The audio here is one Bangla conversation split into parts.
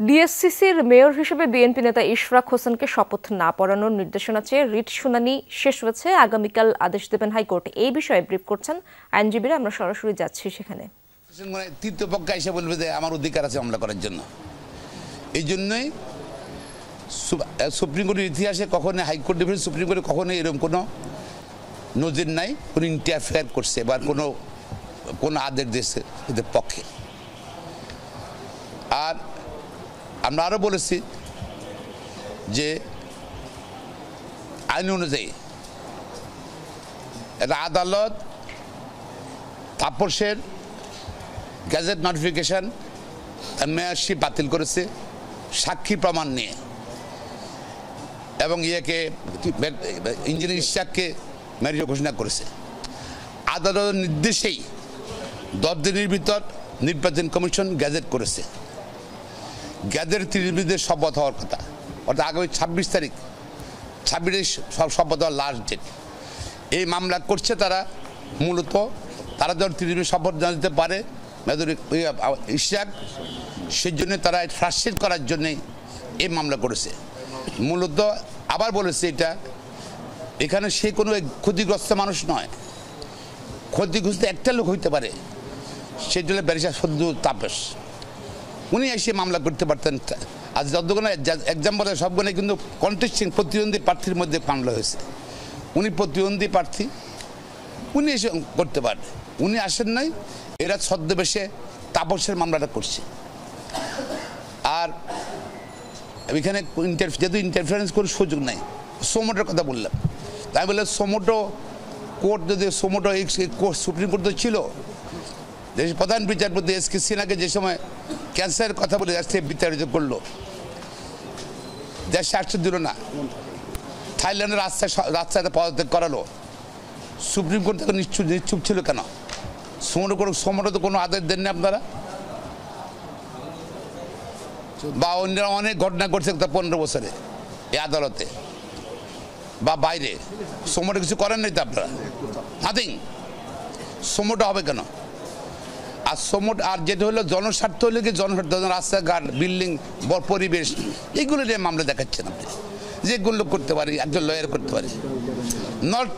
ডিএসসিসির মেয়র হিসেবে বিএনপি নেতা ইশরাক হোসেনকে শপথ না পড়ানোর নির্দেশনা চেয়ে রিট শুনানি শেষ হয়েছে। আগামীকাল আদেশ দেবেন হাইকোর্ট। এই বিষয়ে ব্রিফ করছেন আইনজীবীরা। আমরা সরাসরি যাচ্ছি সেখানে। তৃতীয় পক্ষ এসে বলবে যে আমার অধিকার আছে মামলা করার জন্য। এই জন্যই সুপ্রিম কোর্টের ইতিহাসে কখনো হাইকোর্ট ডিভিশন সুপ্রিম কোর্টে কখনো এরকম কোনো নজির নাই কোনো ইন্টারফেয়ার করছে বা কোনো আদেশ দিয়েছে এদের পক্ষে। আর আমরা আরও বলেছি যে আইন অনুযায়ী এটা আদালত তাপসের গ্যাজেট নোটিফিকেশন তার মেয়ারশিপ বাতিল করেছে সাক্ষী প্রমাণ নিয়ে, এবং ইঞ্জিনিয়ার ইশরাককে মেয়র ঘোষণা করেছে। আদালতের নির্দেশেই 10 দিনের ভিতর নির্বাচন কমিশন গ্যাজেট করেছে। গ্যাজেট 30 মিনিটে শপথ হওয়ার কথা, অর্থাৎ আগামী 26 তারিখ 26 শপথ হওয়ার লাস্ট ডেট। এই মামলা করছে তারা মূলত তারা যখন 30 মিনিট শপথ না দিতে পারে মেজর ইশরাক, সেই জন্য তারা ফ্রাস্ট্রেট করার জন্যই এই মামলা করেছে মূলত। আবার বলেছে এখানে সে কোনো ক্ষতিগ্রস্ত মানুষ নয়, ক্ষতিগ্রস্ত একটা লোক হইতে পারে, সেই জন্য ব্যারিস্টার সদ্দু তাপস উনি এসে মামলা করতে পারতেন। আজ যতগুলো এক্সাম্পল সবগুলো কিন্তু কন্টেস্টিং প্রতিদ্বন্দ্বী প্রার্থীর মধ্যে মামলা হয়েছে। উনি প্রতিদ্বন্দ্বী প্রার্থী, উনি এসে করতে পারেন। উনি আসেন নাই, এরা ছদ্মবেশে তাপসের মামলাটা করছে। আর এখানে যেহেতু ইন্টারফারেন্স কোনো সুযোগ নাই, সোমোটোর কথা বললাম, তাই বলে সোমোটো কোর্ট যদি সোমোটো সুপ্রিম কোর্ট তো ছিল, দেশের প্রধান বিচারপতি এস.কে. সিনহাকে যে সময় ক্যান্সারের কথা বলে দেশ থেকে বিতাড়িত করলো, দেশে আসতে দিল না, থাইল্যান্ডের রাস্তায় পদত্যাগ করালো, সুপ্রিম কোর্ট থেকে নিশ্চুপ ছিল কেন? সোমোটো তো কোনো আদেশ দেননি আপনারা। বা অন্যরা অনেক ঘটনা ঘটছে 15 বছরে এই আদালতে বা বাইরে, সোমোটো কিছু করেন নাই তো আপনারা, নাথিং। সোমোটো হবে কেন? আর সোমোটো আর যেটা হলো জনস্বার্থ হলে কি জনস্বার্থ, রাস্তাঘাট বিল্ডিং পরিবেশ এগুলো নিয়ে মামলা দেখাচ্ছেন আপনি, যেগুলো করতে পারি একজন লয়ার করতে পারে, নট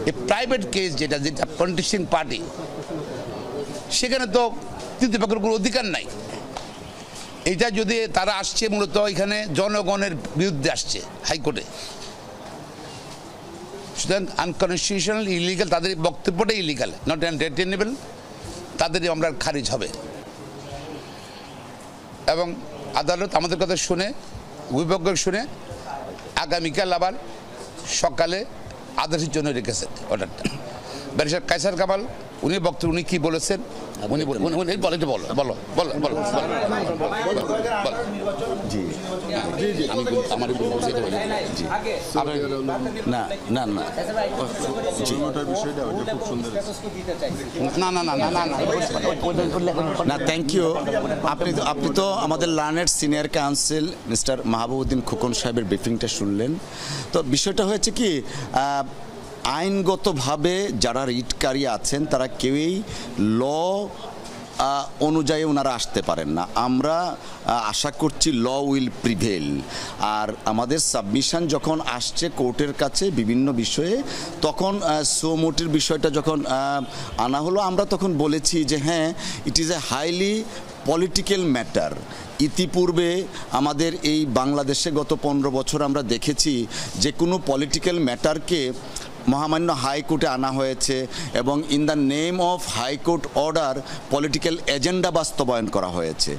এ প্রাইভেট কেস যেটা কন্টেস্টিং পার্টি, সেখানে তো তৃতীয় পক্ষের কোনো অধিকার নাই। এটা যদি তারা আসছে মূলত এখানে জনগণের বিরুদ্ধে আসছে হাইকোর্টে, সুতরাং আনকনস্টিটিউশনাল ইলিগাল, তাদের বক্তব্যটা ইলিগাল, নট এন্টারটেনেবল, তাদেরই আমরা খারিজ হবে। এবং আদালত আমাদের কথা শুনে অভিভাবক শুনে আগামীকাল আবার সকালে আদেশের জন্য রেখেছেন অর্ডারটা। ব্যারিস্টার কায়সার কামাল উনি বক্তব্য উনি কি বলেছেন উনি বলো না থ্যাংক ইউ। আপনি তো আমাদের learned senior counsel mister Mahbubuddin Khokon সাহেবের ব্রিফিংটা শুনলেন। তো বিষয়টা হয়েছে কি, আইনগতভাবে যারা রিটকারী আছেন তারা কেউই ল অনুযায়ী ওনারা আসতে পারেন না। আমরা আশা করছি ল উইল প্রিভেল। আর আমাদের সাবমিশন যখন আসছে কোর্টের কাছে বিভিন্ন বিষয়ে, তখন সোমোটির বিষয়টা যখন আনা হলো, আমরা তখন বলেছি যে হ্যাঁ, it is a highly political matter. ইতিপূর্বে আমাদের এই বাংলাদেশে গত 15 বছর আমরা দেখেছি যে কোনো পলিটিক্যাল ম্যাটারকে মহামান্য হাইকোর্টে আনা হয়েছে এবং in the name of high court order political agenda বাস্তবায়ন করা হয়েছে।